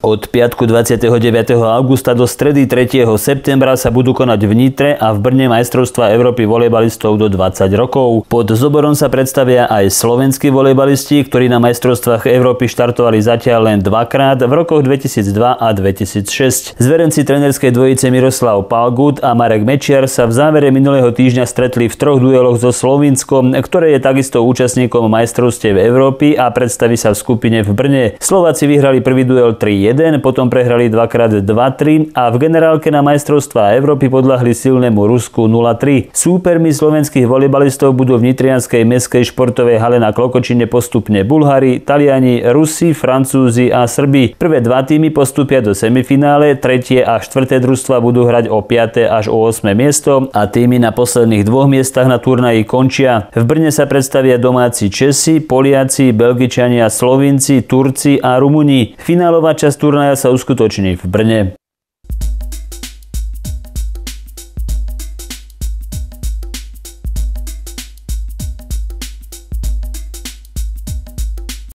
Od piatku 29. augusta do stredy 3. septembra sa budú konať v Nitre a v Brne majstrovstvá Európy volejbalistov do 20 rokov. Pod zoborom sa predstavia aj slovenskí volejbalisti, ktorí na majstrovstvách Európy štartovali zatiaľ len dvakrát v rokoch 2002 a 2006. Zverenci trénerskej dvojice Miroslav Palgut a Marek Mečiar sa v závere minulého týždňa stretli v troch dueloch so Slovinskom, ktoré je takisto účastníkom majstrovstiev Európy a predstaví sa v skupine v Brne. Slováci vyhrali prvý duel 3-1, potom prehrali dvakrát 2-3 a v generálke na majstrovstvá Európy podľahli silnému Rusku 0-3. Súpermi slovenských volejbalistov budú v nitrianskej mestskej športovej hale na Klokočine postupne Bulhári, Taliani, Rusi, Francúzi a Srbi. Prvé dva týmy postupia do semifinále, tretie a štvrté družstva budú hrať o 5. až o 8. miesto a týmy na posledných dvoch miestach na turnaji končia. V Brne sa predstavia domáci Česi, Poliaci, Belgičania, Slovinci, Turci a Rumúni. Finálová časť turnaja sa uskutoční v Brne.